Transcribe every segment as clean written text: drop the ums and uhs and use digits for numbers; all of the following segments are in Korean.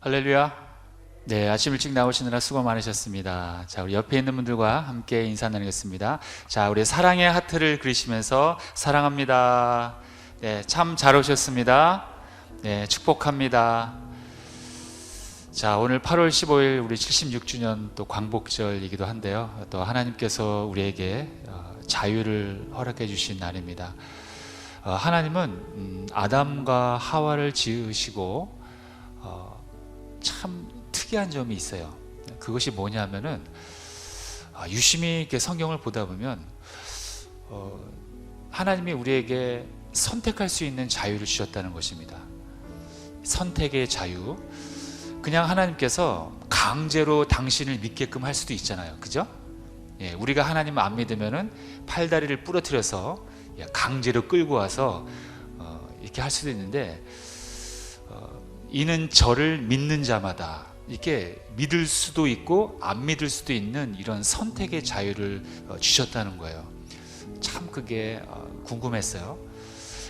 할렐루야. 네, 아침 일찍 나오시느라 수고 많으셨습니다. 자, 우리 옆에 있는 분들과 함께 인사 나누겠습니다. 자, 우리 사랑의 하트를 그리시면서 사랑합니다. 네, 참 잘 오셨습니다. 네, 축복합니다. 자, 오늘 8월 15일 우리 76주년 또 광복절이기도 한데요. 또 하나님께서 우리에게 자유를 허락해 주신 날입니다. 하나님은 아담과 하와를 지으시고 참 특이한 점이 있어요. 그것이 뭐냐면은 유심히 이렇게 성경을 보다 보면 하나님이 우리에게 선택할 수 있는 자유를 주셨다는 것입니다. 선택의 자유. 그냥 하나님께서 강제로 당신을 믿게끔 할 수도 있잖아요. 그죠? 예, 우리가 하나님을 안 믿으면은 팔다리를 부러뜨려서 강제로 끌고 와서 이렇게 할 수도 있는데 이는 저를 믿는 자마다 이렇게 믿을 수도 있고 안 믿을 수도 있는 이런 선택의 자유를 주셨다는 거예요. 참 그게 궁금했어요.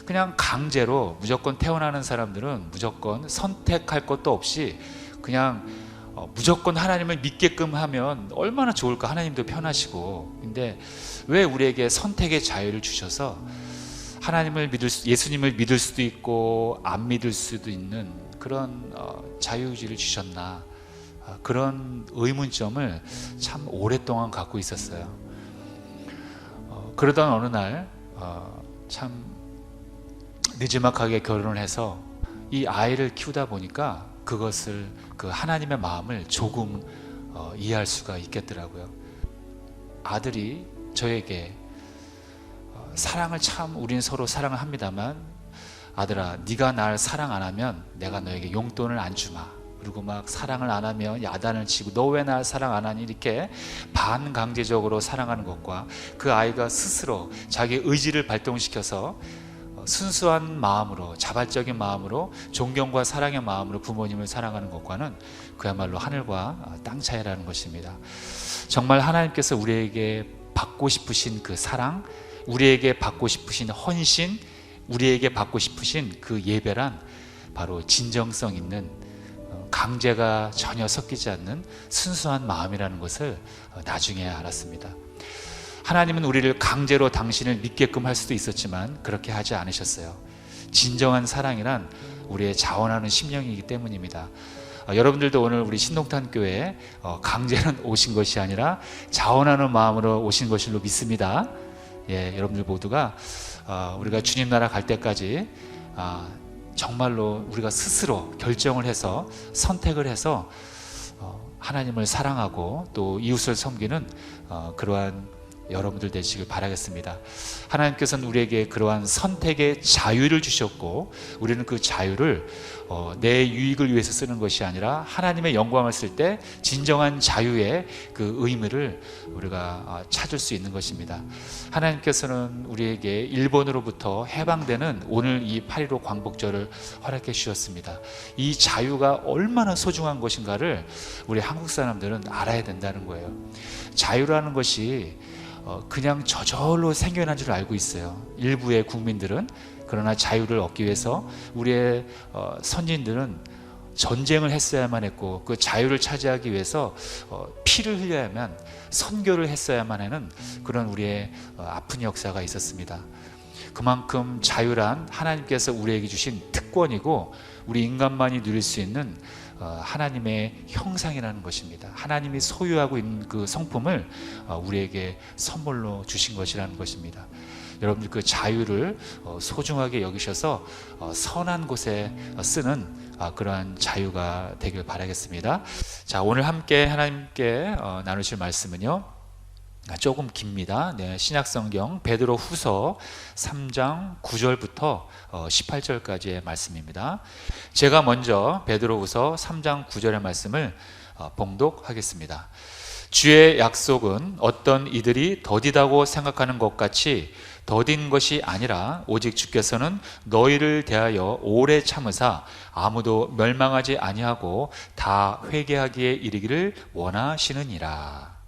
그냥 강제로 무조건 태어나는 사람들은 무조건 선택할 것도 없이 그냥 무조건 하나님을 믿게끔 하면 얼마나 좋을까. 하나님도 편하시고. 근데 왜 우리에게 선택의 자유를 주셔서 하나님을 예수님을 믿을 수도 있고 안 믿을 수도 있는 그런 자유의지를 주셨나, 그런 의문점을 참 오랫동안 갖고 있었어요. 그러던 어느 날 참 늦지막하게 결혼을 해서 이 아이를 키우다 보니까 그것을, 그 하나님의 마음을 조금 이해할 수가 있겠더라고요. 아들이 저에게 사랑을, 참 우리는 서로 사랑을 합니다만, 아들아, 네가 날 사랑 안 하면 내가 너에게 용돈을 안 주마. 그리고 막 사랑을 안 하면 야단을 치고 너 왜 날 사랑 안 하니, 이렇게 반강제적으로 사랑하는 것과 그 아이가 스스로 자기 의지를 발동시켜서 순수한 마음으로, 자발적인 마음으로, 존경과 사랑의 마음으로 부모님을 사랑하는 것과는 그야말로 하늘과 땅 차이라는 것입니다. 정말 하나님께서 우리에게 받고 싶으신 그 사랑, 우리에게 받고 싶으신 헌신, 우리에게 받고 싶으신 그 예배란 바로 진정성 있는, 강제가 전혀 섞이지 않는 순수한 마음이라는 것을 나중에 알았습니다. 하나님은 우리를 강제로 당신을 믿게끔 할 수도 있었지만 그렇게 하지 않으셨어요. 진정한 사랑이란 우리의 자원하는 심령이기 때문입니다. 여러분들도 오늘 우리 신동탄 교회에 강제로 오신 것이 아니라 자원하는 마음으로 오신 것으로 믿습니다. 예, 여러분들 모두가 우리가 주님 나라 갈 때까지 정말로 우리가 스스로 결정을 해서, 선택을 해서 하나님을 사랑하고 또 이웃을 섬기는 그러한 여러분들 되시길 바라겠습니다. 하나님께서는 우리에게 그러한 선택의 자유를 주셨고, 우리는 그 자유를 내 유익을 위해서 쓰는 것이 아니라 하나님의 영광을 쓸 때 진정한 자유의 그 의미를 우리가 찾을 수 있는 것입니다. 하나님께서는 우리에게 일본으로부터 해방되는 오늘 이 8.15 광복절을 허락해 주셨습니다. 이 자유가 얼마나 소중한 것인가를 우리 한국 사람들은 알아야 된다는 거예요. 자유라는 것이 그냥 저절로 생겨난 줄 알고 있어요, 일부의 국민들은. 그러나 자유를 얻기 위해서 우리의 선진들은 전쟁을 했어야만 했고, 그 자유를 차지하기 위해서 피를 흘려야만, 선교를 했어야만 하는 그런 우리의 아픈 역사가 있었습니다. 그만큼 자유란 하나님께서 우리에게 주신 특권이고, 우리 인간만이 누릴 수 있는 하나님의 형상이라는 것입니다. 하나님이 소유하고 있는 그 성품을 우리에게 선물로 주신 것이라는 것입니다. 여러분들 그 자유를 소중하게 여기셔서 선한 곳에 쓰는 그러한 자유가 되길 바라겠습니다. 자, 오늘 함께 하나님께 나누실 말씀은요, 조금 깁니다. 네, 신약성경 베드로 후서 3장 9절부터 18절까지의 말씀입니다. 제가 먼저 베드로 후서 3장 9절의 말씀을 봉독하겠습니다. 주의 약속은 어떤 이들이 더디다고 생각하는 것 같이 더딘 것이 아니라, 오직 주께서는 너희를 대하여 오래 참으사 아무도 멸망하지 아니하고 다 회개하기에 이르기를 원하시느니라.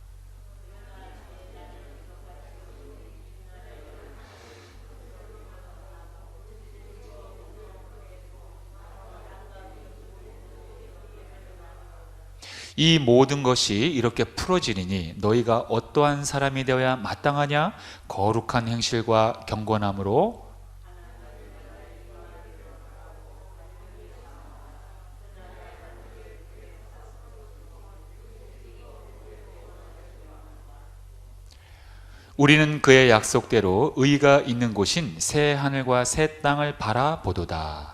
이 모든 것이 이렇게 풀어지리니 너희가 어떠한 사람이 되어야 마땅하냐? 거룩한 행실과 경건함으로 우리는 그의 약속대로 의가 있는 곳인 새 하늘과 새 땅을 바라보도다.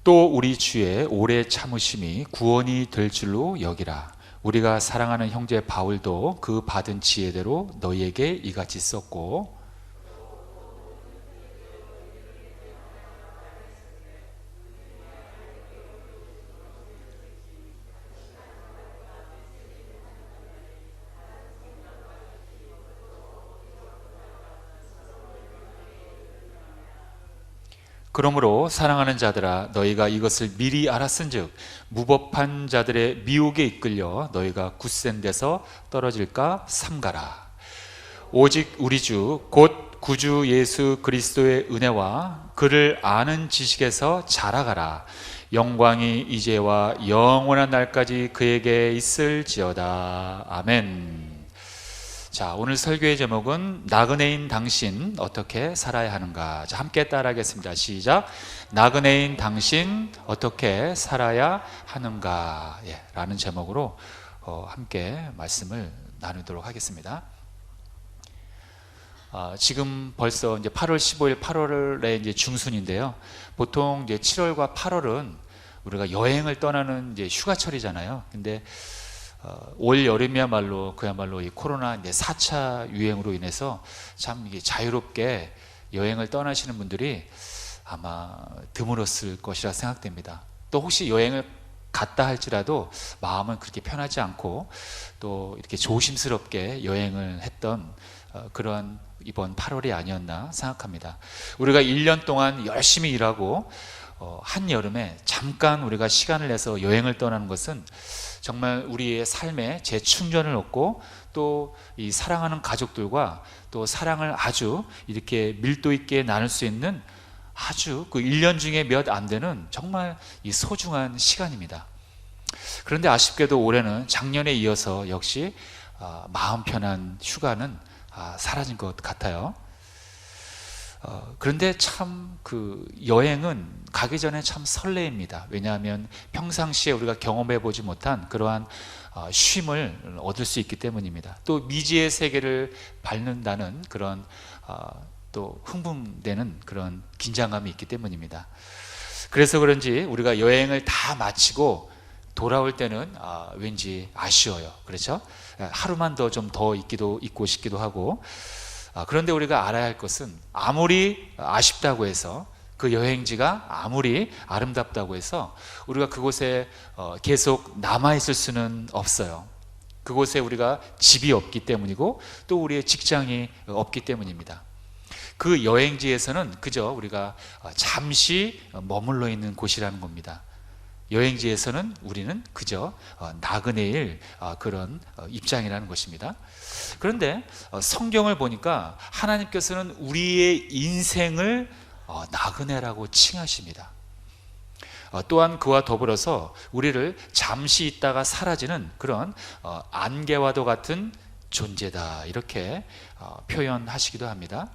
또 우리 주의 오래 참으심이 구원이 될 줄로 여기라. 우리가 사랑하는 형제 바울도 그 받은 지혜대로 너희에게 이같이 썼고 그러므로 사랑하는 자들아 너희가 이것을 미리 알았은즉 무법한 자들의 미혹에 이끌려 너희가 굳센 데서 떨어질까 삼가라. 오직 우리 주 곧 구주 예수 그리스도의 은혜와 그를 아는 지식에서 자라가라. 영광이 이제와 영원한 날까지 그에게 있을지어다. 아멘. 자, 오늘 설교의 제목은 나그네인 당신 어떻게 살아야 하는가. 자, 함께 따라하겠습니다. 시작. 나그네인 당신 어떻게 살아야 하는가. 예, 라는 제목으로 함께 말씀을 나누도록 하겠습니다. 지금 벌써 이제 8월 15일 8월의 이제 중순인데요. 보통 이제 7월과 8월은 우리가 여행을 떠나는 이제 휴가철이잖아요. 근데 올 여름이야말로 그야말로 이 코로나 이제 4차 유행으로 인해서 참 이게 자유롭게 여행을 떠나시는 분들이 아마 드물었을 것이라 생각됩니다. 또 혹시 여행을 갔다 할지라도 마음은 그렇게 편하지 않고 또 이렇게 조심스럽게 여행을 했던 그런 이번 8월이 아니었나 생각합니다. 우리가 1년 동안 열심히 일하고 한여름에 잠깐 우리가 시간을 내서 여행을 떠나는 것은 정말 우리의 삶에 재충전을 얻고 또 이 사랑하는 가족들과 또 사랑을 아주 이렇게 밀도 있게 나눌 수 있는 아주 그 1년 중에 몇 안 되는 정말 이 소중한 시간입니다. 그런데 아쉽게도 올해는 작년에 이어서 역시 마음 편한 휴가는 사라진 것 같아요. 그런데 참 그 여행은 가기 전에 참 설레입니다. 왜냐하면 평상시에 우리가 경험해 보지 못한 그러한 쉼을 얻을 수 있기 때문입니다. 또 미지의 세계를 밟는다는 그런 또 흥분되는 그런 긴장감이 있기 때문입니다. 그래서 그런지 우리가 여행을 다 마치고 돌아올 때는 왠지 아쉬워요. 그렇죠? 하루만 더 좀 더 있고 싶기도 하고. 그런데 우리가 알아야 할 것은 아무리 아쉽다고 해서 그 여행지가 아무리 아름답다고 해서 우리가 그곳에 계속 남아있을 수는 없어요. 그곳에 우리가 집이 없기 때문이고 또 우리의 직장이 없기 때문입니다. 그 여행지에서는 그저 우리가 잠시 머물러 있는 곳이라는 겁니다. 여행지에서는 우리는 그저 나그네일 그런 입장이라는 것입니다. 그런데 성경을 보니까 하나님께서는 우리의 인생을 나그네라고 칭하십니다. 또한 그와 더불어서 우리를 잠시 있다가 사라지는 그런 안개와도 같은 존재다 이렇게 표현하시기도 합니다.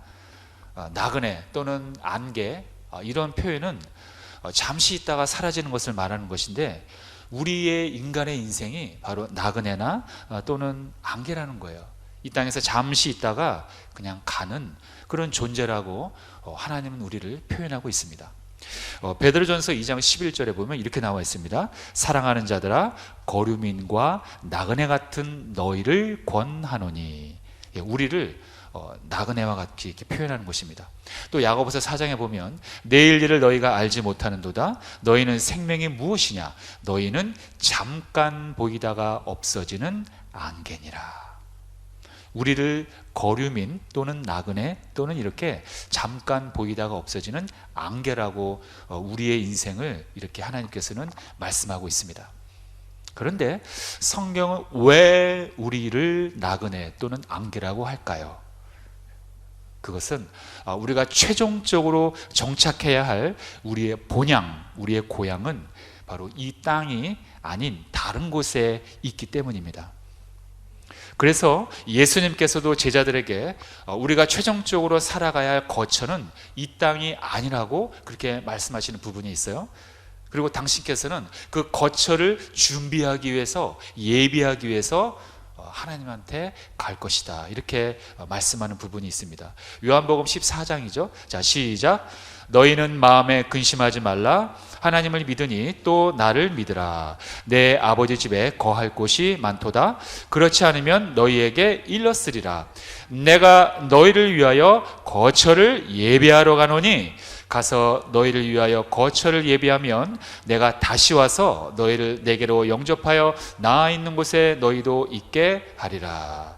나그네 또는 안개 이런 표현은 잠시 있다가 사라지는 것을 말하는 것인데 우리의 인간의 인생이 바로 나그네나 또는 안개라는 거예요. 이 땅에서 잠시 있다가 그냥 가는 그런 존재라고 하나님은 우리를 표현하고 있습니다. 베드로전서 2장 11절에 보면 이렇게 나와 있습니다. 사랑하는 자들아 거류민과 나그네 같은 너희를 권하노니. 우리를 나그네와 같이 이렇게 표현하는 것입니다. 또 야고보서 4장에 보면 내일 일을 너희가 알지 못하는도다. 너희는 생명이 무엇이냐? 너희는 잠깐 보이다가 없어지는 안개니라. 우리를 거류민 또는 나그네 또는 이렇게 잠깐 보이다가 없어지는 안개라고 우리의 인생을 이렇게 하나님께서는 말씀하고 있습니다. 그런데 성경은 왜 우리를 나그네 또는 안개라고 할까요? 그것은 우리가 최종적으로 정착해야 할 우리의 본향, 우리의 고향은 바로 이 땅이 아닌 다른 곳에 있기 때문입니다. 그래서 예수님께서도 제자들에게 우리가 최종적으로 살아가야 할 거처는 이 땅이 아니라고 그렇게 말씀하시는 부분이 있어요. 그리고 당신께서는 그 거처를 준비하기 위해서, 예비하기 위해서 하나님한테 갈 것이다, 이렇게 말씀하는 부분이 있습니다. 요한복음 14장이죠. 자, 시작. 너희는 마음에 근심하지 말라. 하나님을 믿으니 또 나를 믿으라. 내 아버지 집에 거할 곳이 많도다. 그렇지 않으면 너희에게 일렀으리라. 내가 너희를 위하여 거처를 예비하러 가노니 가서 너희를 위하여 거처를 예비하면 내가 다시 와서 너희를 내게로 영접하여 나 있는 곳에 너희도 있게 하리라.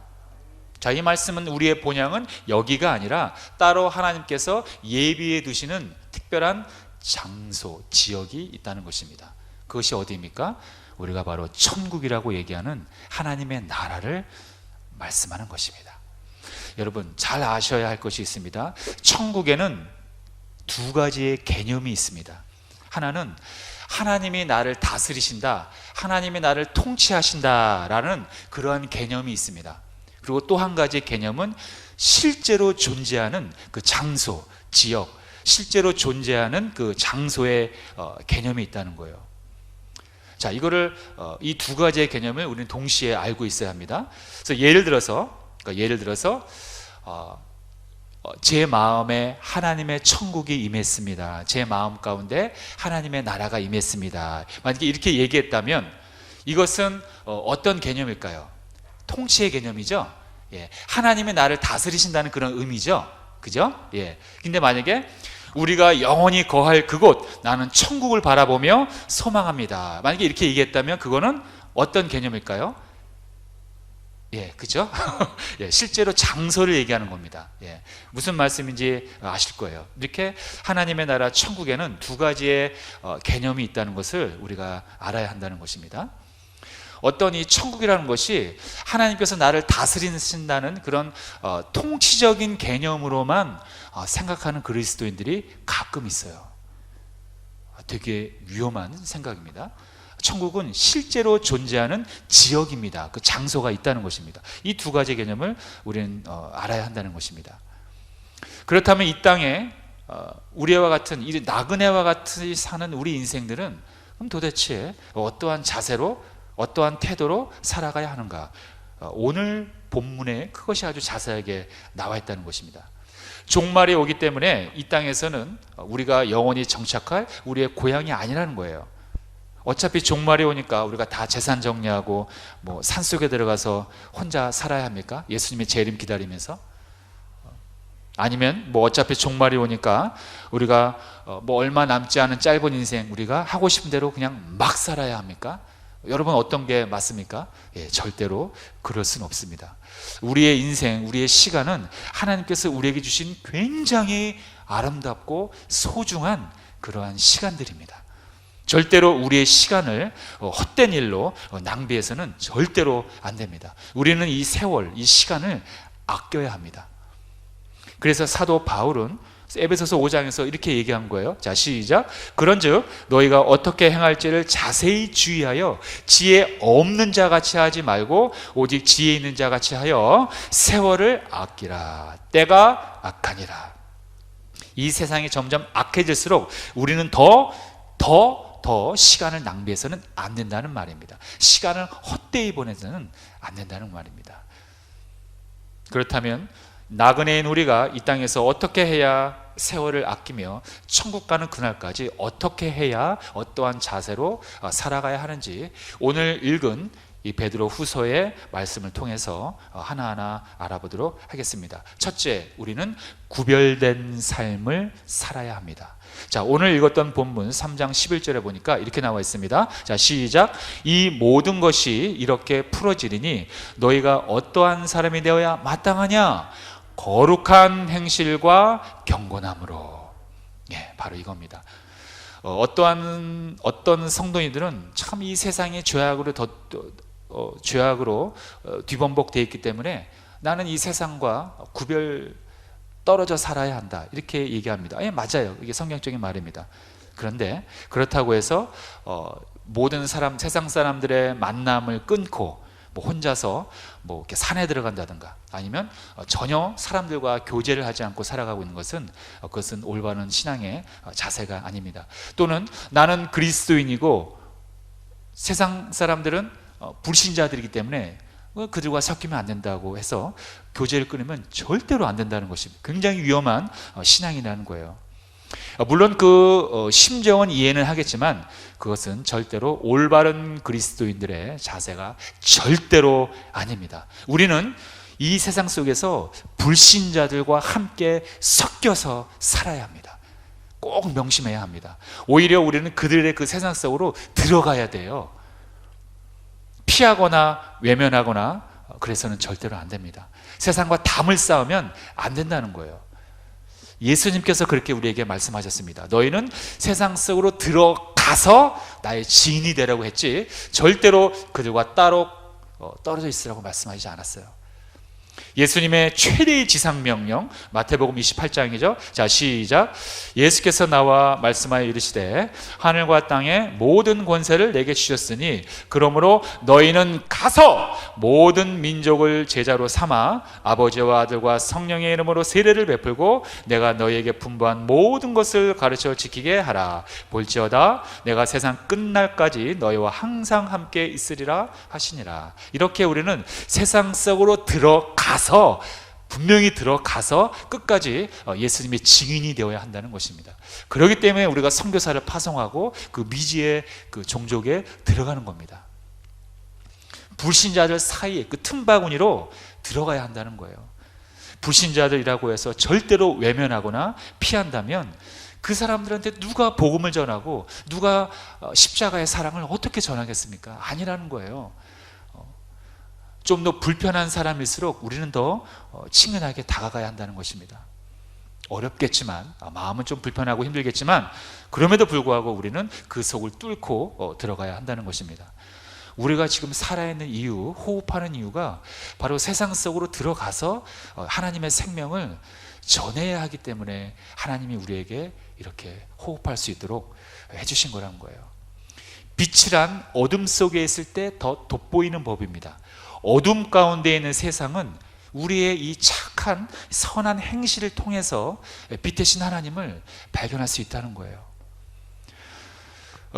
자, 이 말씀은 우리의 본향은 여기가 아니라 따로 하나님께서 예비해 두시는 특별한 장소, 지역이 있다는 것입니다. 그것이 어디입니까? 우리가 바로 천국이라고 얘기하는 하나님의 나라를 말씀하는 것입니다. 여러분, 잘 아셔야 할 것이 있습니다. 천국에는 두 가지의 개념이 있습니다. 하나는 하나님이 나를 다스리신다, 하나님이 나를 통치하신다라는 그러한 개념이 있습니다. 그리고 또 한 가지 개념은 실제로 존재하는 그 장소, 지역, 실제로 존재하는 그 장소의 개념이 있다는 거예요. 자, 이거를 이 두 가지의 개념을 우리는 동시에 알고 있어야 합니다. 그래서 예를 들어서 제 마음에 하나님의 천국이 임했습니다. 제 마음 가운데 하나님의 나라가 임했습니다. 만약에 이렇게 얘기했다면 이것은 어떤 개념일까요? 통치의 개념이죠. 예, 하나님이 나를 다스리신다는 그런 의미죠. 그죠? 예. 근데 만약에 우리가 영원히 거할 그곳, 나는 천국을 바라보며 소망합니다. 만약에 이렇게 얘기했다면 그거는 어떤 개념일까요? 예, 그죠? 예, 실제로 장소를 얘기하는 겁니다. 예, 무슨 말씀인지 아실 거예요. 이렇게 하나님의 나라 천국에는 두 가지의 개념이 있다는 것을 우리가 알아야 한다는 것입니다. 어떤 이 천국이라는 것이 하나님께서 나를 다스리신다는 그런 통치적인 개념으로만 생각하는 그리스도인들이 가끔 있어요. 되게 위험한 생각입니다. 천국은 실제로 존재하는 지역입니다. 그 장소가 있다는 것입니다. 이 두 가지 개념을 우리는 알아야 한다는 것입니다. 그렇다면 이 땅에 우리와 같은, 이 나그네와 같이 사는 우리 인생들은 그럼 도대체 어떠한 자세로, 어떠한 태도로 살아가야 하는가? 오늘 본문에 그것이 아주 자세하게 나와 있다는 것입니다. 종말이 오기 때문에 이 땅에서는 우리가 영원히 정착할 우리의 고향이 아니라는 거예요. 어차피 종말이 오니까 우리가 다 재산 정리하고 뭐 산속에 들어가서 혼자 살아야 합니까? 예수님의 재림 기다리면서? 아니면 뭐 어차피 종말이 오니까 우리가 뭐 얼마 남지 않은 짧은 인생 우리가 하고 싶은 대로 그냥 막 살아야 합니까? 여러분, 어떤 게 맞습니까? 예, 절대로 그럴 수는 없습니다. 우리의 인생, 우리의 시간은 하나님께서 우리에게 주신 굉장히 아름답고 소중한 그러한 시간들입니다. 절대로 우리의 시간을 헛된 일로 낭비해서는 절대로 안 됩니다. 우리는 이 세월, 이 시간을 아껴야 합니다. 그래서 사도 바울은 에베소서 5장에서 이렇게 얘기한 거예요. 자, 시작. 그런즉 너희가 어떻게 행할지를 자세히 주의하여 지혜 없는 자 같이 하지 말고 오직 지혜 있는 자 같이 하여 세월을 아끼라. 때가 악하니라. 이 세상이 점점 악해질수록 우리는 더 시간을 낭비해서는 안 된다는 말입니다. 시간을 헛되이 보내서는 안 된다는 말입니다. 그렇다면 나그네인 우리가 이 땅에서 어떻게 해야 세월을 아끼며 천국 가는 그날까지 어떻게 해야 어떠한 자세로 살아가야 하는지 오늘 읽은 이 베드로 후서의 말씀을 통해서 하나하나 알아보도록 하겠습니다. 첫째, 우리는 구별된 삶을 살아야 합니다. 자, 오늘 읽었던 본문 3장 11절에 보니까 이렇게 나와 있습니다. 자, 시작. 이 모든 것이 이렇게 풀어지리니 너희가 어떠한 사람이 되어야 마땅하냐? 거룩한 행실과 경건함으로. 예, 바로 이겁니다. 어떤 성도님들은 참 이 세상의 죄악으로 뒤범벅되어 있기 때문에 나는 이 세상과 구별 떨어져 살아야 한다, 이렇게 얘기합니다. 맞아요. 이게 성경적인 말입니다. 그런데 그렇다고 해서 모든 세상 사람들의 만남을 끊고 혼자서 이렇게 산에 들어간다든가 아니면 전혀 사람들과 교제를 하지 않고 살아가고 있는 것은 그것은 올바른 신앙의 자세가 아닙니다. 또는 나는 그리스도인이고 세상 사람들은 불신자들이기 때문에 그들과 섞이면 안 된다고 해서 교제를 끊으면 절대로 안 된다는 것입니다. 굉장히 위험한 신앙이라는 거예요. 물론 그 심정은 이해는 하겠지만 그것은 절대로 올바른 그리스도인들의 자세가 절대로 아닙니다. 우리는 이 세상 속에서 불신자들과 함께 섞여서 살아야 합니다. 꼭 명심해야 합니다. 오히려 우리는 그들의 그 세상 속으로 들어가야 돼요. 피하거나 외면하거나 그래서는 절대로 안 됩니다. 세상과 담을 쌓으면 안 된다는 거예요. 예수님께서 그렇게 우리에게 말씀하셨습니다. 너희는 세상 속으로 들어가서 나의 지인이 되라고 했지 절대로 그들과 따로 떨어져 있으라고 말씀하지 않았어요. 예수님의 최대의 지상명령, 마태복음 28장이죠. 자, 시작. 예수께서 나와 말씀하여 이르시되 하늘과 땅의 모든 권세를 내게 주셨으니 그러므로 너희는 가서 모든 민족을 제자로 삼아 아버지와 아들과 성령의 이름으로 세례를 베풀고 내가 너희에게 분부한 모든 것을 가르쳐 지키게 하라. 볼지어다 내가 세상 끝날까지 너희와 항상 함께 있으리라 하시니라. 이렇게 우리는 세상 속으로 들어가서 분명히 들어가서 끝까지 예수님의 증인이 되어야 한다는 것입니다. 그렇기 때문에 우리가 선교사를 파송하고 그 미지의 그 종족에 들어가는 겁니다. 불신자들 사이에 그 틈바구니로 들어가야 한다는 거예요. 불신자들이라고 해서 절대로 외면하거나 피한다면 그 사람들한테 누가 복음을 전하고 누가 십자가의 사랑을 어떻게 전하겠습니까? 아니라는 거예요. 좀 더 불편한 사람일수록 우리는 더 친근하게 다가가야 한다는 것입니다. 어렵겠지만 마음은 좀 불편하고 힘들겠지만 그럼에도 불구하고 우리는 그 속을 뚫고 들어가야 한다는 것입니다. 우리가 지금 살아있는 이유, 호흡하는 이유가 바로 세상 속으로 들어가서 하나님의 생명을 전해야 하기 때문에 하나님이 우리에게 이렇게 호흡할 수 있도록 해주신 거라는 거예요. 빛이란 어둠 속에 있을 때 더 돋보이는 법입니다. 어둠 가운데 있는 세상은 우리의 이 착한 선한 행실을 통해서 빛대신 하나님을 발견할 수 있다는 거예요.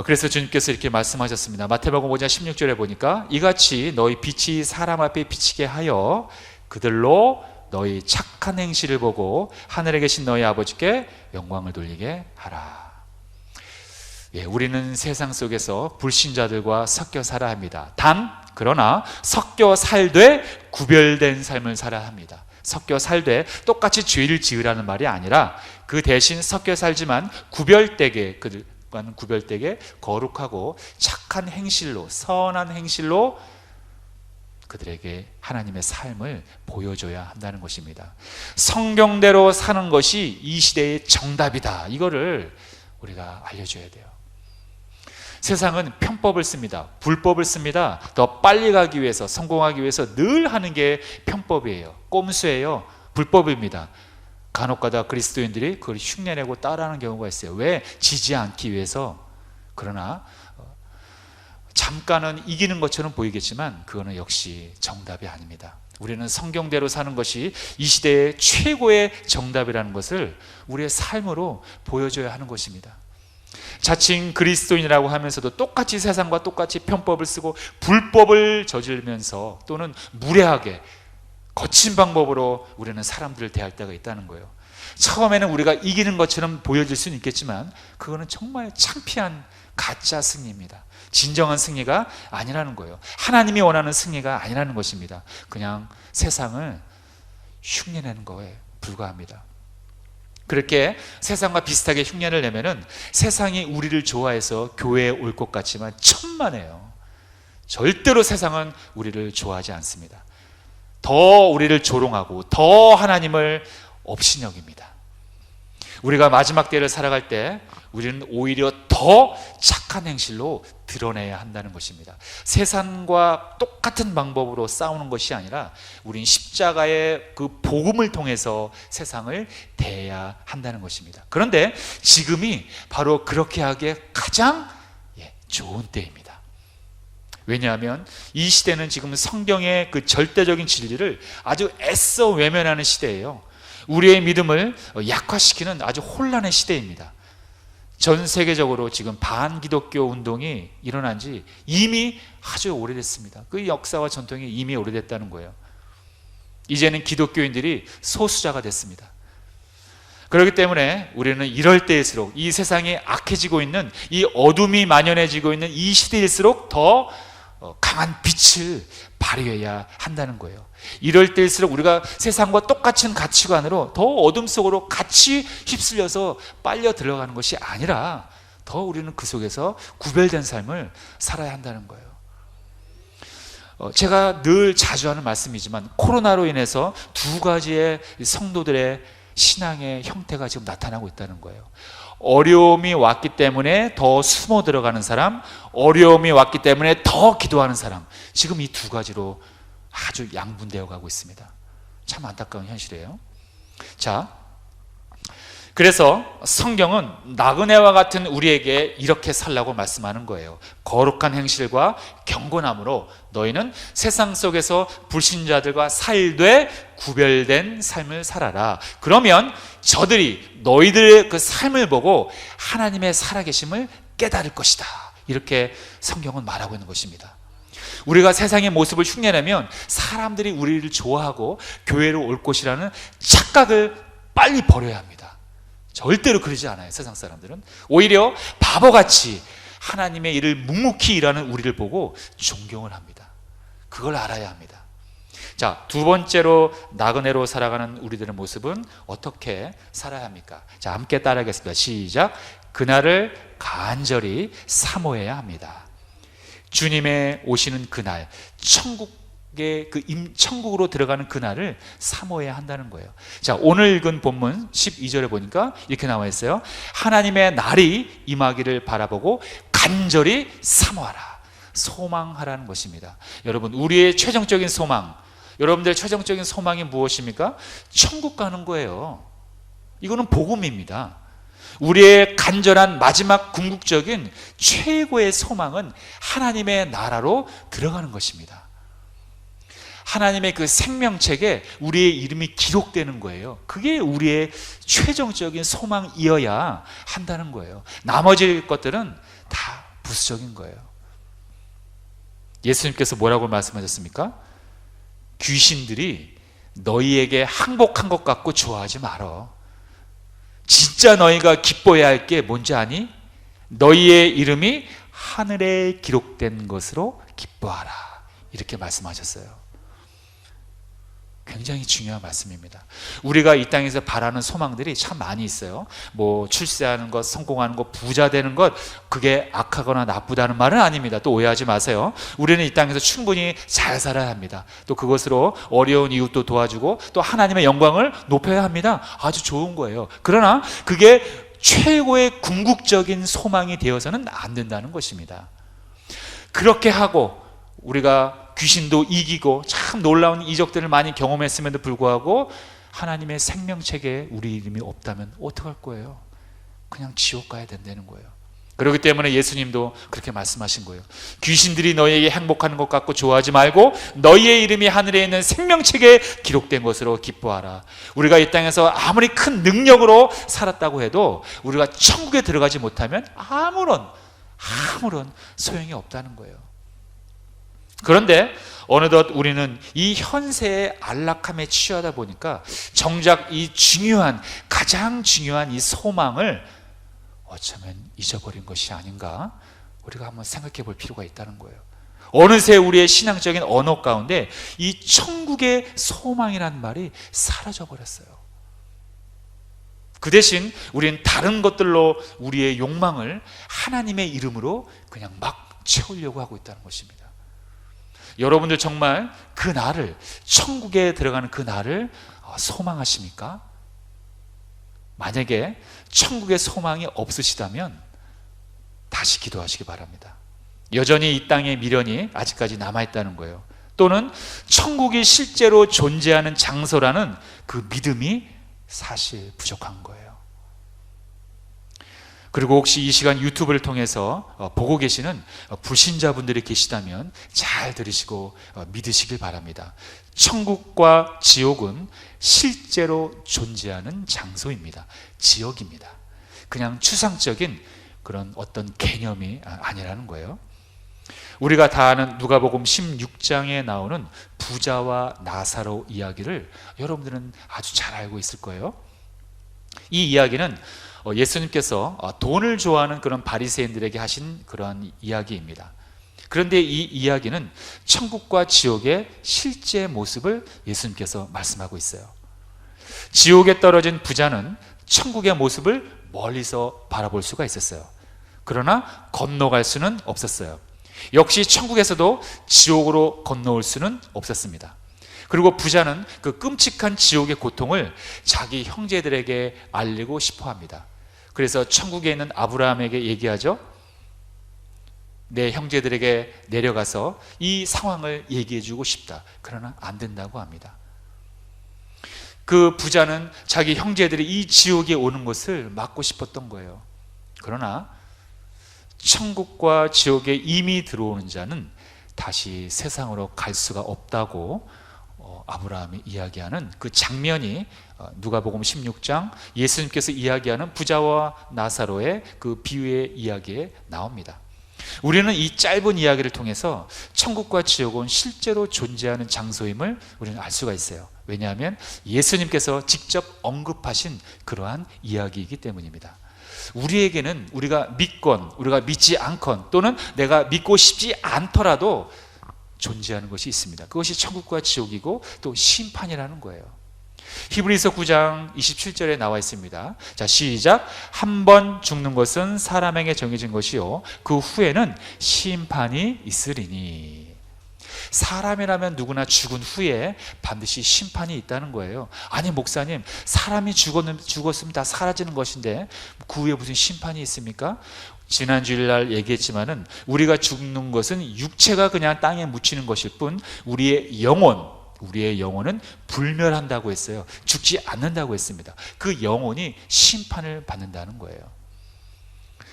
그래서 주님께서 이렇게 말씀하셨습니다. 마태복음 5장 16절에 보니까 이같이 너희 빛이 사람 앞에 비치게 하여 그들로 너희 착한 행실을 보고 하늘에 계신 너희 아버지께 영광을 돌리게 하라. 우리는 세상 속에서 불신자들과 섞여 살아야 합니다. 그러나 섞여 살되 구별된 삶을 살아야 합니다. 섞여 살되 똑같이 죄를 지으라는 말이 아니라 그 대신 섞여 살지만 그들과는 구별되게 거룩하고 착한 행실로, 선한 행실로 그들에게 하나님의 삶을 보여줘야 한다는 것입니다. 성경대로 사는 것이 이 시대의 정답이다. 이거를 우리가 알려줘야 돼요. 세상은 편법을 씁니다. 불법을 씁니다. 더 빨리 가기 위해서, 성공하기 위해서 늘 하는 게 편법이에요. 꼼수예요. 불법입니다. 간혹가다 그리스도인들이 그걸 흉내내고 따라하는 경우가 있어요. 왜? 지지 않기 위해서. 그러나 잠깐은 이기는 것처럼 보이겠지만 그거는 역시 정답이 아닙니다. 우리는 성경대로 사는 것이 이 시대의 최고의 정답이라는 것을 우리의 삶으로 보여줘야 하는 것입니다. 자칭 그리스도인이라고 하면서도 똑같이 세상과 똑같이 편법을 쓰고 불법을 저지르면서 또는 무례하게 거친 방법으로 우리는 사람들을 대할 때가 있다는 거예요. 처음에는 우리가 이기는 것처럼 보여질 수는 있겠지만 그거는 정말 창피한 가짜 승리입니다. 진정한 승리가 아니라는 거예요. 하나님이 원하는 승리가 아니라는 것입니다. 그냥 세상을 흉내내는 거에 불과합니다. 그렇게 세상과 비슷하게 흉내를 내면은 세상이 우리를 좋아해서 교회에 올 것 같지만 천만에요. 절대로 세상은 우리를 좋아하지 않습니다. 더 우리를 조롱하고 더 하나님을 업신여깁니다. 우리가 마지막 때를 살아갈 때 우리는 오히려 더 착한 행실로 드러내야 한다는 것입니다. 세상과 똑같은 방법으로 싸우는 것이 아니라 우린 십자가의 그 복음을 통해서 세상을 대해야 한다는 것입니다. 그런데 지금이 바로 그렇게 하기에 가장 좋은 때입니다. 왜냐하면 이 시대는 지금 성경의 그 절대적인 진리를 아주 애써 외면하는 시대예요. 우리의 믿음을 약화시키는 아주 혼란의 시대입니다. 전 세계적으로 지금 반기독교 운동이 일어난 지 이미 아주 오래됐습니다. 그 역사와 전통이 이미 오래됐다는 거예요. 이제는 기독교인들이 소수자가 됐습니다. 그렇기 때문에 우리는 이럴 때일수록, 이 세상이 악해지고 있는, 이 어둠이 만연해지고 있는 이 시대일수록 더 강한 빛을 발휘해야 한다는 거예요. 이럴 때일수록 우리가 세상과 똑같은 가치관으로 더 어둠 속으로 같이 휩쓸려서 빨려 들어가는 것이 아니라 더 우리는 그 속에서 구별된 삶을 살아야 한다는 거예요. 제가 늘 자주 하는 말씀이지만 코로나로 인해서 두 가지의 성도들의 신앙의 형태가 지금 나타나고 있다는 거예요. 어려움이 왔기 때문에 더 숨어 들어가는 사람, 어려움이 왔기 때문에 더 기도하는 사람, 지금 이 두 가지로 아주 양분되어 가고 있습니다. 참 안타까운 현실이에요. 자, 그래서 성경은 나그네와 같은 우리에게 이렇게 살라고 말씀하는 거예요. 거룩한 행실과 경건함으로 너희는 세상 속에서 불신자들과 사일돼 구별된 삶을 살아라. 그러면 저들이 너희들의 그 삶을 보고 하나님의 살아계심을 깨달을 것이다. 이렇게 성경은 말하고 있는 것입니다. 우리가 세상의 모습을 흉내내면 사람들이 우리를 좋아하고 교회로 올 것이라는 착각을 빨리 버려야 합니다. 절대로 그러지 않아요. 세상 사람들은 오히려 바보같이 하나님의 일을 묵묵히 일하는 우리를 보고 존경을 합니다. 그걸 알아야 합니다. 자, 두 번째로 나그네로 살아가는 우리들의 모습은 어떻게 살아야 합니까? 자, 함께 따라하겠습니다. 시작. 그날을 간절히 사모해야 합니다. 주님의 오시는 그날, 천국으로 들어가는 그날을 사모해야 한다는 거예요. 자, 오늘 읽은 본문 12절에 보니까 이렇게 나와 있어요. 하나님의 날이 임하기를 바라보고 간절히 사모하라. 소망하라는 것입니다. 여러분, 우리의 최종적인 소망, 여러분들의 최종적인 소망이 무엇입니까? 천국 가는 거예요. 이거는 복음입니다. 우리의 간절한 마지막 궁극적인 최고의 소망은 하나님의 나라로 들어가는 것입니다. 하나님의 그 생명책에 우리의 이름이 기록되는 거예요. 그게 우리의 최종적인 소망이어야 한다는 거예요. 나머지 것들은 다 부수적인 거예요. 예수님께서 뭐라고 말씀하셨습니까? 귀신들이 너희에게 항복한 것 같고 좋아하지 말어. 진짜 너희가 기뻐해야 할 게 뭔지 아니? 너희의 이름이 하늘에 기록된 것으로 기뻐하라. 이렇게 말씀하셨어요. 굉장히 중요한 말씀입니다. 우리가 이 땅에서 바라는 소망들이 참 많이 있어요. 뭐 출세하는 것, 성공하는 것, 부자 되는 것, 그게 악하거나 나쁘다는 말은 아닙니다. 또 오해하지 마세요. 우리는 이 땅에서 충분히 잘 살아야 합니다. 또 그것으로 어려운 이웃도 도와주고 또 하나님의 영광을 높여야 합니다. 아주 좋은 거예요. 그러나 그게 최고의 궁극적인 소망이 되어서는 안 된다는 것입니다. 그렇게 하고 우리가 귀신도 이기고 참 놀라운 이적들을 많이 경험했음에도 불구하고 하나님의 생명책에 우리 이름이 없다면 어떡할 거예요? 그냥 지옥 가야 된다는 거예요. 그렇기 때문에 예수님도 그렇게 말씀하신 거예요. 귀신들이 너희에게 행복하는 것 같고 좋아하지 말고 너희의 이름이 하늘에 있는 생명책에 기록된 것으로 기뻐하라. 우리가 이 땅에서 아무리 큰 능력으로 살았다고 해도 우리가 천국에 들어가지 못하면 아무런 소용이 없다는 거예요. 그런데 어느덧 우리는 이 현세의 안락함에 취하다 보니까 정작 이 가장 중요한 이 소망을 어쩌면 잊어버린 것이 아닌가, 우리가 한번 생각해 볼 필요가 있다는 거예요. 어느새 우리의 신앙적인 언어 가운데 이 천국의 소망이라는 말이 사라져 버렸어요. 그 대신 우리는 다른 것들로 우리의 욕망을 하나님의 이름으로 그냥 막 채우려고 하고 있다는 것입니다. 여러분들 정말 그 날을, 천국에 들어가는 그 날을 소망하십니까? 만약에 천국의 소망이 없으시다면 다시 기도하시기 바랍니다. 여전히 이 땅에 미련이 아직까지 남아있다는 거예요. 또는 천국이 실제로 존재하는 장소라는 그 믿음이 사실 부족한 거예요. 그리고 혹시 이 시간 유튜브를 통해서 보고 계시는 불신자분들이 계시다면 잘 들으시고 믿으시길 바랍니다. 천국과 지옥은 실제로 존재하는 장소입니다. 지역입니다. 그냥 추상적인 그런 어떤 개념이 아니라는 거예요. 우리가 다 아는 누가복음 16장에 나오는 부자와 나사로 이야기를 여러분들은 아주 잘 알고 있을 거예요. 이 이야기는 예수님께서 돈을 좋아하는 그런 바리새인들에게 하신 그런 이야기입니다. 그런데 이 이야기는 천국과 지옥의 실제 모습을 예수님께서 말씀하고 있어요. 지옥에 떨어진 부자는 천국의 모습을 멀리서 바라볼 수가 있었어요. 그러나 건너갈 수는 없었어요. 역시 천국에서도 지옥으로 건너올 수는 없었습니다. 그리고 부자는 그 끔찍한 지옥의 고통을 자기 형제들에게 알리고 싶어 합니다. 그래서 천국에 있는 아브라함에게 얘기하죠. 내 형제들에게 내려가서 이 상황을 얘기해 주고 싶다. 그러나 안 된다고 합니다. 그 부자는 자기 형제들이 이 지옥에 오는 것을 막고 싶었던 거예요. 그러나 천국과 지옥에 이미 들어오는 자는 다시 세상으로 갈 수가 없다고 아브라함이 이야기하는 그 장면이 누가복음 16장 예수님께서 이야기하는 부자와 나사로의 그 비유의 이야기에 나옵니다. 우리는 이 짧은 이야기를 통해서 천국과 지옥은 실제로 존재하는 장소임을 우리는 알 수가 있어요. 왜냐하면 예수님께서 직접 언급하신 그러한 이야기이기 때문입니다. 우리에게는 우리가 믿건 우리가 믿지 않건 또는 내가 믿고 싶지 않더라도 존재하는 것이 있습니다. 그것이 천국과 지옥이고 또 심판이라는 거예요. 히브리서 9장 27절에 나와 있습니다. 자, 시작. 한 번 죽는 것은 사람에게 정해진 것이요 그 후에는 심판이 있으리니. 사람이라면 누구나 죽은 후에 반드시 심판이 있다는 거예요. 아니 목사님, 사람이 죽었으면 다 사라지는 것인데 그 후에 무슨 심판이 있습니까? 지난 주일날 얘기했지만은 우리가 죽는 것은 육체가 그냥 땅에 묻히는 것일 뿐 우리의 영혼은 불멸한다고 했어요. 죽지 않는다고 했습니다. 그 영혼이 심판을 받는다는 거예요.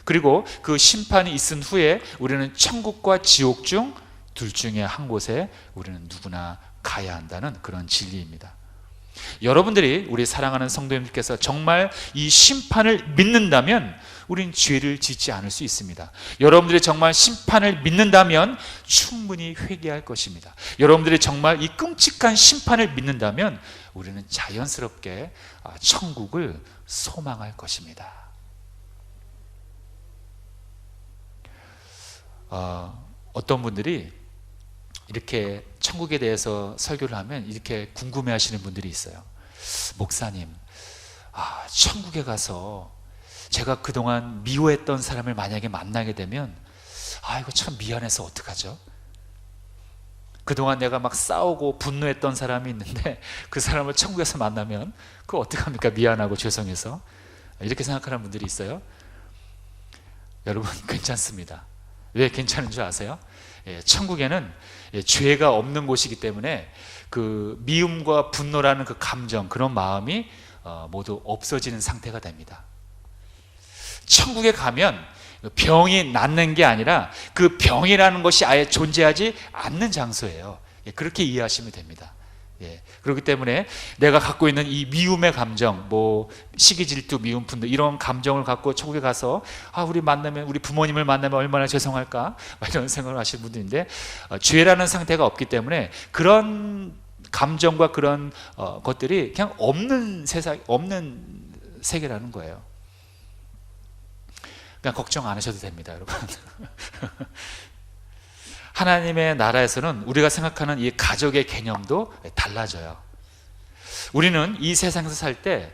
그리고 그 심판이 있은 후에 우리는 천국과 지옥 중 둘 중에 한 곳에 우리는 누구나 가야 한다는 그런 진리입니다. 여러분들이 우리 사랑하는 성도님들께서 정말 이 심판을 믿는다면 우린 죄를 짓지 않을 수 있습니다. 여러분들이 정말 심판을 믿는다면 충분히 회개할 것입니다. 여러분들이 정말 이 끔찍한 심판을 믿는다면 우리는 자연스럽게 천국을 소망할 것입니다. 어떤 분들이 이렇게 천국에 대해서 설교를 하면 이렇게 궁금해 하시는 분들이 있어요. 목사님, 천국에 가서 제가 그동안 미워했던 사람을 만약에 만나게 되면 이거 참 미안해서 어떡하죠? 그동안 내가 막 싸우고 분노했던 사람이 있는데 그 사람을 천국에서 만나면 그거 어떡합니까? 미안하고 죄송해서. 이렇게 생각하는 분들이 있어요. 여러분, 괜찮습니다. 왜 괜찮은 줄 아세요? 천국에는 죄가 없는 곳이기 때문에 그 미움과 분노라는 그 감정, 그런 마음이 모두 없어지는 상태가 됩니다. 천국에 가면 병이 낫는 게 아니라 그 병이라는 것이 아예 존재하지 않는 장소예요. 그렇게 이해하시면 됩니다. 그렇기 때문에 내가 갖고 있는 이 미움의 감정, 시기, 질투, 미움, 분노 이런 감정을 갖고 천국에 가서 우리 부모님을 만나면 얼마나 죄송할까 이런 생각을 하시는 분들인데 죄라는 상태가 없기 때문에 그런 감정과 그런 것들이 그냥 없는 세계라는 거예요. 그냥 걱정 안 하셔도 됩니다, 여러분. 하나님의 나라에서는 우리가 생각하는 이 가족의 개념도 달라져요. 우리는 이 세상에서 살 때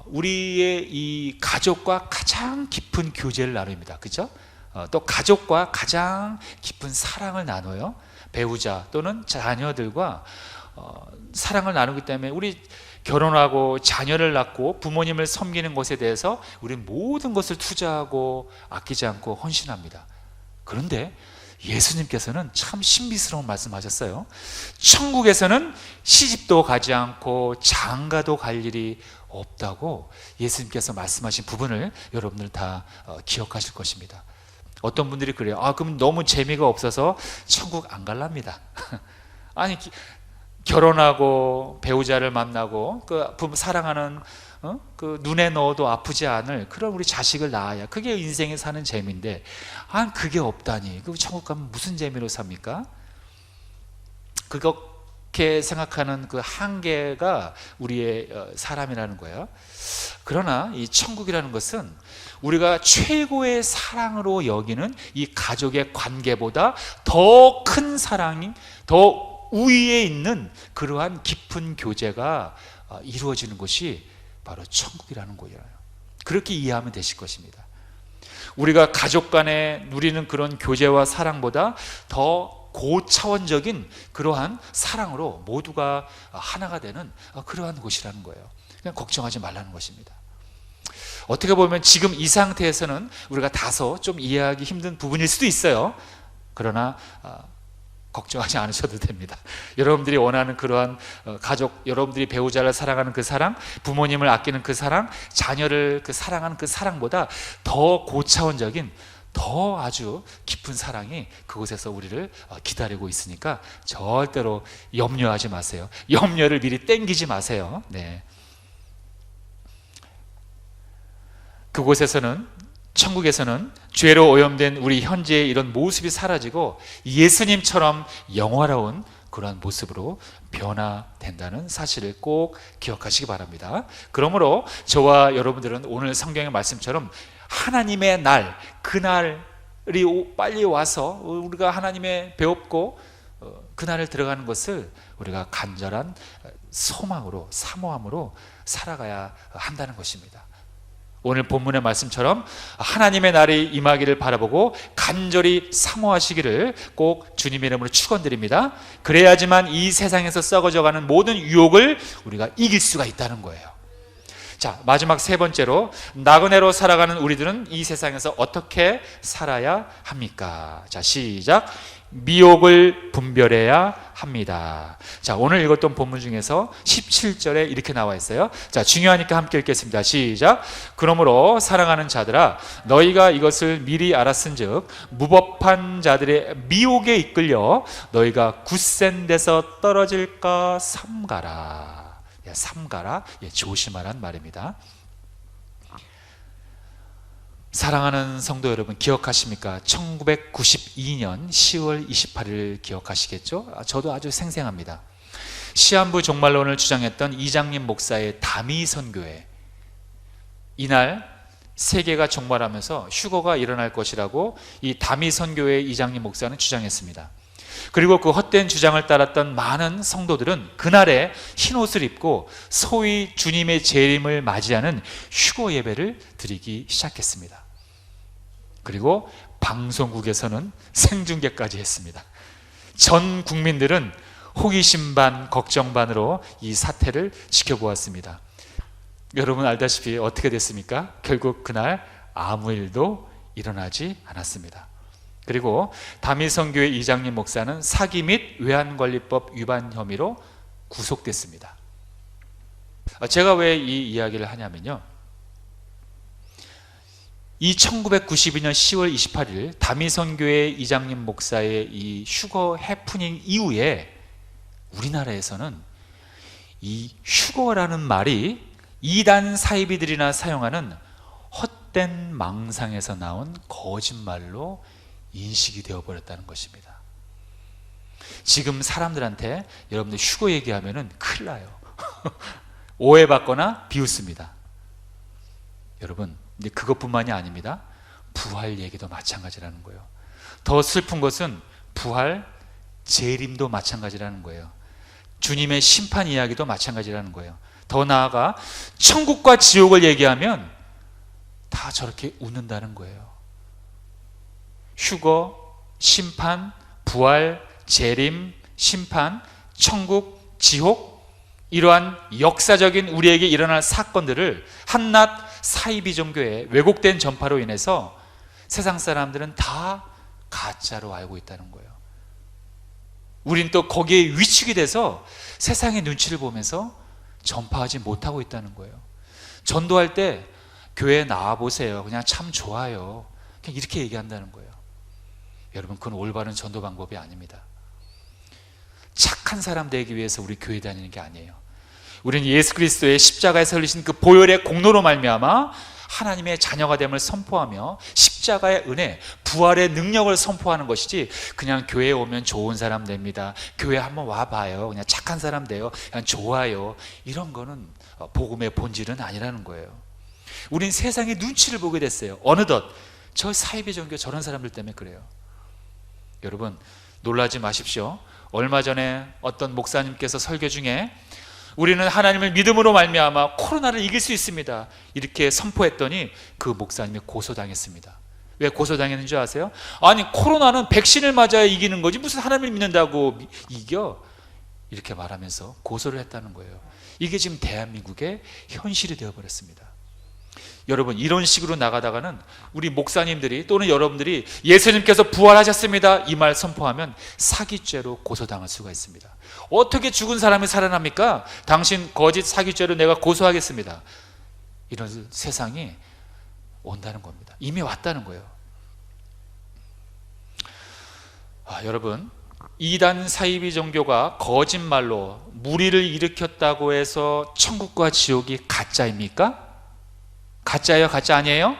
우리의 이 가족과 가장 깊은 교제를 나눕니다. 그죠? 또 가족과 가장 깊은 사랑을 나눠요. 배우자 또는 자녀들과 사랑을 나누기 때문에 우리 결혼하고 자녀를 낳고 부모님을 섬기는 것에 대해서 우리는 모든 것을 투자하고 아끼지 않고 헌신합니다. 그런데 예수님께서는 참 신비스러운 말씀하셨어요. 천국에서는 시집도 가지 않고 장가도 갈 일이 없다고 예수님께서 말씀하신 부분을 여러분들 다 기억하실 것입니다. 어떤 분들이 그래요. 그럼 너무 재미가 없어서 천국 안 갈랍니다. 아니, 결혼하고 배우자를 만나고 사랑하는 그 눈에 넣어도 아프지 않을 그런 우리 자식을 낳아야 그게 인생에 사는 재미인데, 그게 없다니 그 천국 가면 무슨 재미로 삽니까? 그렇게 생각하는 그 한계가 우리의 사람이라는 거예요. 그러나 이 천국이라는 것은 우리가 최고의 사랑으로 여기는 이 가족의 관계보다 더 큰 사랑이, 더 우위에 있는 그러한 깊은 교제가 이루어지는 것이 바로 천국이라는 거예요. 그렇게 이해하면 되실 것입니다. 우리가 가족 간에 누리는 그런 교제와 사랑보다 더 고차원적인 그러한 사랑으로 모두가 하나가 되는 그러한 곳이라는 거예요. 그냥 걱정하지 말라는 것입니다. 어떻게 보면 지금 이 상태에서는 우리가 다소 좀 이해하기 힘든 부분일 수도 있어요. 그러나 걱정하지 않으셔도 됩니다. 여러분들이 원하는 그러한 가족, 여러분들이 배우자를 사랑하는 그 사랑, 부모님을 아끼는 그 사랑, 자녀를 사랑하는 그 사랑보다 더 고차원적인, 더 아주 깊은 사랑이 그곳에서 우리를 기다리고 있으니까 절대로 염려하지 마세요. 염려를 미리 땡기지 마세요. 네. 그곳에서는, 천국에서는 죄로 오염된 우리 현재의 이런 모습이 사라지고 예수님처럼 영화로운 그러한 모습으로 변화된다는 사실을 꼭 기억하시기 바랍니다. 그러므로 저와 여러분들은 오늘 성경의 말씀처럼 하나님의 날, 그날이 빨리 와서 우리가 하나님의 배웠고 그날을 들어가는 것을 우리가 간절한 소망으로, 사모함으로 살아가야 한다는 것입니다. 오늘 본문의 말씀처럼 하나님의 날이 임하기를 바라보고 간절히 사모하시기를 꼭 주님의 이름으로 축원드립니다. 그래야지만 이 세상에서 썩어져가는 모든 유혹을 우리가 이길 수가 있다는 거예요. 자, 마지막 세 번째로, 나그네로 살아가는 우리들은 이 세상에서 어떻게 살아야 합니까? 자, 시작. 미혹을 분별해야 합니다. 자, 오늘 읽었던 본문 중에서 17절에 이렇게 나와 있어요. 자, 중요하니까 함께 읽겠습니다. 시작. 그러므로 사랑하는 자들아, 너희가 이것을 미리 알았은즉 무법한 자들의 미혹에 이끌려 너희가 굳센 데서 떨어질까 삼가라. 삼가라, 조심하란 말입니다. 사랑하는 성도 여러분, 기억하십니까? 1992년 10월 28일 기억하시겠죠? 저도 아주 생생합니다. 시한부 종말론을 주장했던 이장님 목사의 다미 선교회, 이날 세계가 종말하면서 휴거가 일어날 것이라고 이 다미 선교회 이장님 목사는 주장했습니다. 그리고 그 헛된 주장을 따랐던 많은 성도들은 그날에 흰옷을 입고 소위 주님의 재림을 맞이하는 휴거 예배를 드리기 시작했습니다. 그리고 방송국에서는 생중계까지 했습니다. 전 국민들은 호기심 반 걱정 반으로 이 사태를 지켜보았습니다. 여러분 알다시피 어떻게 됐습니까? 결국 그날 아무 일도 일어나지 않았습니다. 그리고 다미선교회 이장님 목사는 사기 및 외환관리법 위반 혐의로 구속됐습니다. 제가 왜 이 이야기를 하냐면요, 이 1992년 10월 28일 다미선교회 이장님 목사의 이 휴거 해프닝 이후에 우리나라에서는 이 휴거라는 말이 이단 사이비들이나 사용하는 헛된 망상에서 나온 거짓말로 인식이 되어버렸다는 것입니다. 지금 사람들한테 여러분들 휴거 얘기하면 큰일 나요. 오해받거나 비웃습니다. 여러분, 근데 그것뿐만이 아닙니다. 부활 얘기도 마찬가지라는 거예요. 더 슬픈 것은 부활, 재림도 마찬가지라는 거예요. 주님의 심판 이야기도 마찬가지라는 거예요. 더 나아가 천국과 지옥을 얘기하면 다 저렇게 웃는다는 거예요. 휴거, 심판, 부활, 재림, 심판, 천국, 지옥, 이러한 역사적인 우리에게 일어날 사건들을 한낱 사이비종교의 왜곡된 전파로 인해서 세상 사람들은 다 가짜로 알고 있다는 거예요. 우린 또 거기에 위축이 돼서 세상의 눈치를 보면서 전파하지 못하고 있다는 거예요. 전도할 때 교회에 나와보세요. 그냥 참 좋아요. 그냥 이렇게 얘기한다는 거예요. 여러분, 그건 올바른 전도 방법이 아닙니다. 착한 사람 되기 위해서 우리 교회 다니는 게 아니에요. 우리는 예수 그리스도의 십자가에서 흘리신 그 보혈의 공로로 말미암아 하나님의 자녀가 됨을 선포하며 십자가의 은혜, 부활의 능력을 선포하는 것이지, 그냥 교회에 오면 좋은 사람 됩니다, 교회 한번 와봐요, 그냥 착한 사람 돼요, 그냥 좋아요, 이런 거는 복음의 본질은 아니라는 거예요. 우린 세상의 눈치를 보게 됐어요. 어느덧 저 사이비 종교 저런 사람들 때문에 그래요. 여러분, 놀라지 마십시오. 얼마 전에 어떤 목사님께서 설교 중에 우리는 하나님을 믿음으로 말미암아 코로나를 이길 수 있습니다, 이렇게 선포했더니 그 목사님이 고소당했습니다. 왜 고소당했는 줄 아세요? 아니, 코로나는 백신을 맞아야 이기는 거지 무슨 하나님을 믿는다고 이겨? 이렇게 말하면서 고소를 했다는 거예요. 이게 지금 대한민국의 현실이 되어버렸습니다. 여러분, 이런 식으로 나가다가는 우리 목사님들이 또는 여러분들이 예수님께서 부활하셨습니다 이 말 선포하면 사기죄로 고소당할 수가 있습니다. 어떻게 죽은 사람이 살아납니까? 당신 거짓 사기죄로 내가 고소하겠습니다. 이런 세상이 온다는 겁니다. 이미 왔다는 거예요. 여러분, 이단 사이비 종교가 거짓말로 무리를 일으켰다고 해서 천국과 지옥이 가짜입니까? 가짜예요? 가짜 아니에요?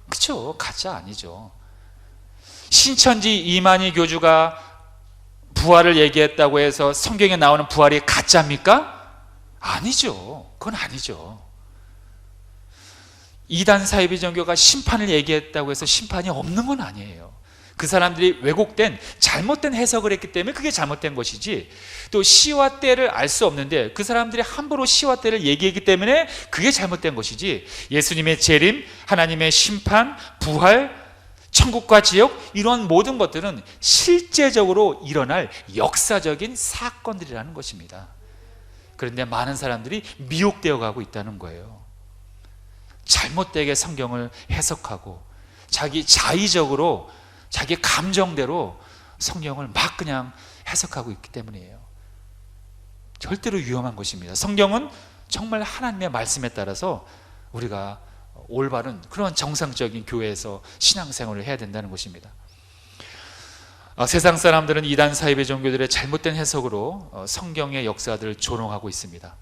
그렇죠, 가짜 아니죠. 신천지 이만희 교주가 부활을 얘기했다고 해서 성경에 나오는 부활이 가짜입니까? 아니죠. 그건 아니죠. 이단 사이비 종교가 심판을 얘기했다고 해서 심판이 없는 건 아니에요. 그 사람들이 왜곡된 잘못된 해석을 했기 때문에 그게 잘못된 것이지, 또 시와 때를 알 수 없는데 그 사람들이 함부로 시와 때를 얘기했기 때문에 그게 잘못된 것이지, 예수님의 재림, 하나님의 심판, 부활, 천국과 지옥, 이런 모든 것들은 실제적으로 일어날 역사적인 사건들이라는 것입니다. 그런데 많은 사람들이 미혹되어 가고 있다는 거예요. 잘못되게 성경을 해석하고 자기 자의적으로 자기 감정대로 성경을 막 그냥 해석하고 있기 때문이에요. 절대로 위험한 것입니다. 성경은 정말 하나님의 말씀에 따라서 우리가 올바른 그런 정상적인 교회에서 신앙생활을 해야 된다는 것입니다. 세상 사람들은 이단 사이비 종교들의 잘못된 해석으로 성경의 역사들을 조롱하고 있습니다.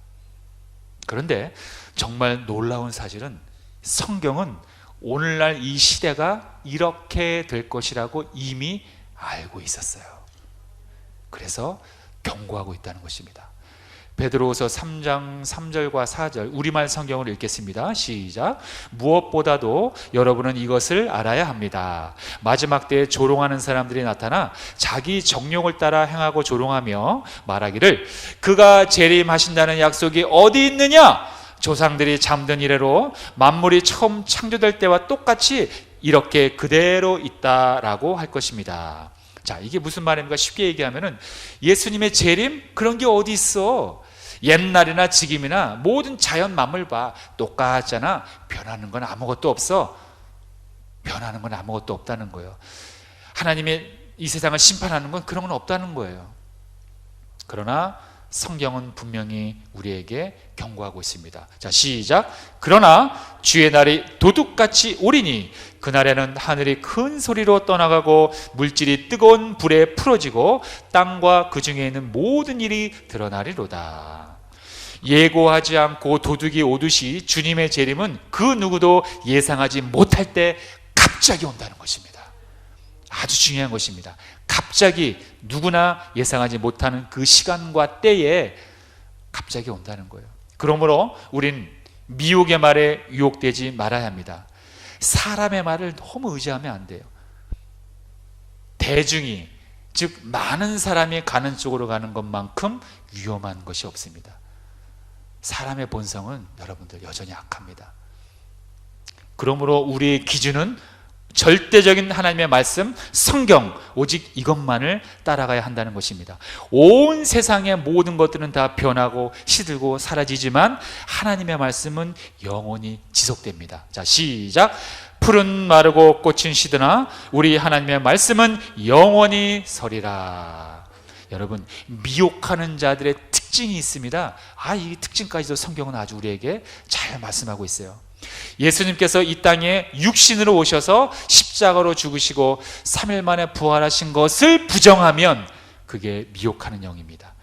그런데 정말 놀라운 사실은 성경은 오늘날 이 시대가 이렇게 될 것이라고 이미 알고 있었어요. 그래서 경고하고 있다는 것입니다. 베드로후서 3장 3절과 4절 우리말 성경을 읽겠습니다. 시작. 무엇보다도 여러분은 이것을 알아야 합니다. 마지막 때에 조롱하는 사람들이 나타나 자기 정욕을 따라 행하고 조롱하며 말하기를 그가 재림하신다는 약속이 어디 있느냐? 조상들이 잠든 이래로 만물이 처음 창조될 때와 똑같이 이렇게 그대로 있다라고 할 것입니다. 자, 이게 무슨 말입니까? 쉽게 얘기하면은 예수님의 재림, 그런 게 어디 있어? 옛날이나 지금이나 모든 자연 만물 봐, 똑같잖아. 변하는 건 아무것도 없어. 변하는 건 아무것도 없다는 거예요. 하나님의 이 세상을 심판하는 건 그런 건 없다는 거예요. 그러나 성경은 분명히 우리에게 경고하고 있습니다. 자, 시작. 그러나 주의 날이 도둑같이 오리니 그날에는 하늘이 큰 소리로 떠나가고 물질이 뜨거운 불에 풀어지고 땅과 그 중에 있는 모든 일이 드러나리로다. 예고하지 않고 도둑이 오듯이 주님의 재림은 그 누구도 예상하지 못할 때 갑자기 온다는 것입니다. 아주 중요한 것입니다. 갑자기 누구나 예상하지 못하는 그 시간과 때에 갑자기 온다는 거예요. 그러므로 우린 미혹의 말에 유혹되지 말아야 합니다. 사람의 말을 너무 의지하면 안 돼요. 대중이, 즉 많은 사람이 가는 쪽으로 가는 것만큼 위험한 것이 없습니다. 사람의 본성은 여러분들 여전히 악합니다. 그러므로 우리의 기준은 절대적인 하나님의 말씀, 성경, 오직 이것만을 따라가야 한다는 것입니다. 온 세상의 모든 것들은 다 변하고 시들고 사라지지만 하나님의 말씀은 영원히 지속됩니다. 자, 시작. 풀은 마르고 꽃은 시드나 우리 하나님의 말씀은 영원히 서리라. 여러분, 미혹하는 자들의 특징이 있습니다. 이 특징까지도 성경은 아주 우리에게 잘 말씀하고 있어요. 예수님께서 이 땅에 육신으로 오셔서 십자가로 죽으시고 3일 만에 부활하신 것을 부정하면 그게 미혹하는 영입니다.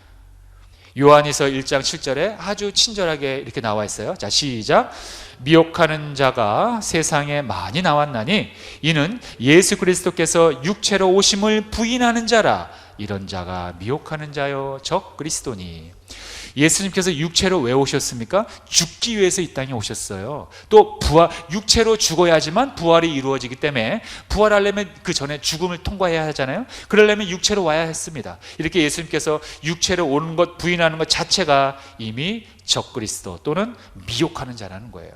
요한일서 1장 7절에 아주 친절하게 이렇게 나와 있어요. 자, 시작. 미혹하는 자가 세상에 많이 나왔나니 이는 예수 그리스도께서 육체로 오심을 부인하는 자라. 이런 자가 미혹하는 자요 적 그리스도니. 예수님께서 육체로 왜 오셨습니까? 죽기 위해서 이 땅에 오셨어요. 또 육체로 죽어야 하지만 부활이 이루어지기 때문에 부활하려면 그 전에 죽음을 통과해야 하잖아요. 그러려면 육체로 와야 했습니다. 이렇게 예수님께서 육체로 오는 것, 부인하는 것 자체가 이미 적그리스도 또는 미혹하는 자라는 거예요.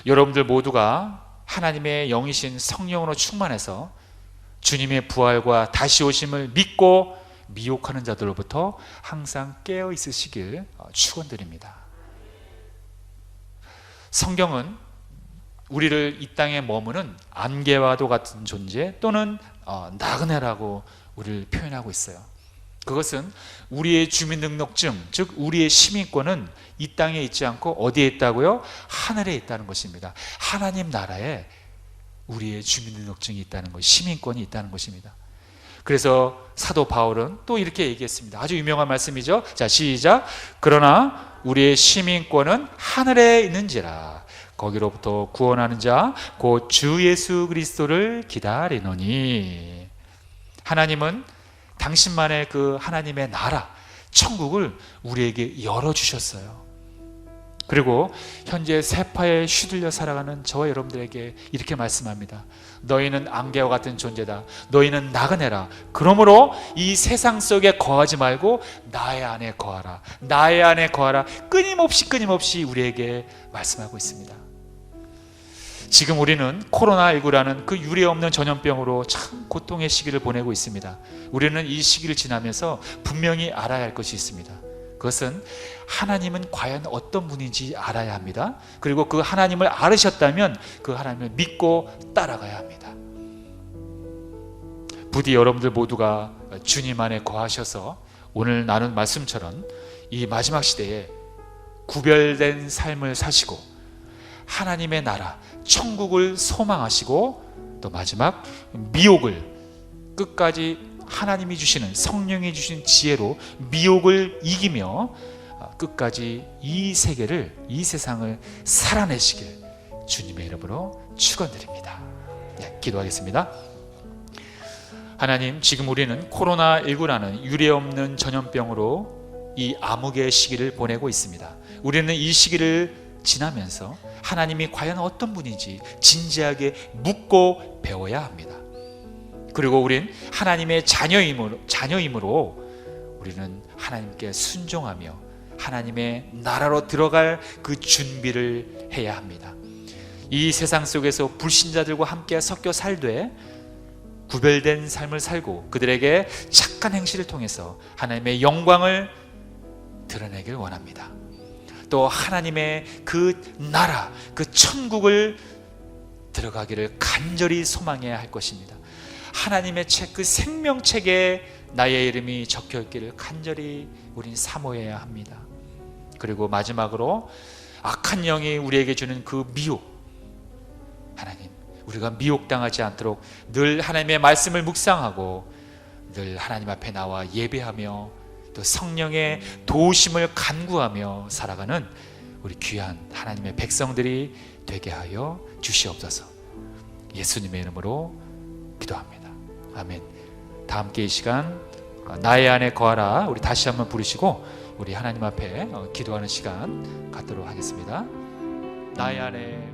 여러분들 모두가 하나님의 영이신 성령으로 충만해서 주님의 부활과 다시 오심을 믿고 미혹하는 자들로부터 항상 깨어 있으시길 축원드립니다. 성경은 우리를 이 땅에 머무는 안개와도 같은 존재 또는 나그네라고 우리를 표현하고 있어요. 그것은 우리의 주민등록증, 즉 우리의 시민권은 이 땅에 있지 않고 어디에 있다고요? 하늘에 있다는 것입니다. 하나님 나라에 우리의 주민등록증이 있다는 것, 시민권이 있다는 것입니다. 그래서 사도 바울은 또 이렇게 얘기했습니다. 아주 유명한 말씀이죠. 자, 시작. 그러나 우리의 시민권은 하늘에 있는지라 거기로부터 구원하는 자 곧 주 예수 그리스도를 기다리노니. 하나님은 당신만의 그 하나님의 나라, 천국을 우리에게 열어주셨어요. 그리고 현재 세파에 휘둘려 살아가는 저와 여러분들에게 이렇게 말씀합니다. 너희는 안개와 같은 존재다. 너희는 나그네라. 그러므로 이 세상 속에 거하지 말고 나의 안에 거하라. 나의 안에 거하라. 끊임없이 우리에게 말씀하고 있습니다. 지금 우리는 코로나19라는 그 유례없는 전염병으로 참 고통의 시기를 보내고 있습니다. 우리는 이 시기를 지나면서 분명히 알아야 할 것이 있습니다. 그것은 하나님은 과연 어떤 분인지 알아야 합니다. 그리고 그 하나님을 알으셨다면 그 하나님을 믿고 따라가야 합니다. 부디 여러분들 모두가 주님 안에 거하셔서 오늘 나눈 말씀처럼 이 마지막 시대에 구별된 삶을 사시고 하나님의 나라, 천국을 소망하시고 또 마지막 미혹을 끝까지 하나님이 주시는 성령이 주신 지혜로 미혹을 이기며 끝까지 이 세계를, 이 세상을 살아내시길 주님의 이름으로 축원드립니다. 네, 기도하겠습니다. 하나님, 지금 우리는 코로나19라는 유례없는 전염병으로 이 암흑의 시기를 보내고 있습니다. 우리는 이 시기를 지나면서 하나님이 과연 어떤 분인지 진지하게 묻고 배워야 합니다. 그리고 우린 하나님의 자녀이므로 우리는 하나님께 순종하며 하나님의 나라로 들어갈 그 준비를 해야 합니다. 이 세상 속에서 불신자들과 함께 섞여 살되 구별된 삶을 살고 그들에게 착한 행실을 통해서 하나님의 영광을 드러내길 원합니다. 또 하나님의 그 나라, 그 천국을 들어가기를 간절히 소망해야 할 것입니다. 하나님의 책, 그 생명책에 나의 이름이 적혀있기를 간절히 우린 사모해야 합니다. 그리고 마지막으로 악한 영이 우리에게 주는 그 미혹, 하나님, 우리가 미혹당하지 않도록 늘 하나님의 말씀을 묵상하고 늘 하나님 앞에 나와 예배하며 또 성령의 도우심을 간구하며 살아가는 우리 귀한 하나님의 백성들이 되게 하여 주시옵소서. 예수님의 이름으로 기도합니다. 아멘. 다 함께 이 시간 나의 안에 거하라 우리 다시 한번 부르시고 우리 하나님 앞에 기도하는 시간 갖도록 하겠습니다. 나의 안에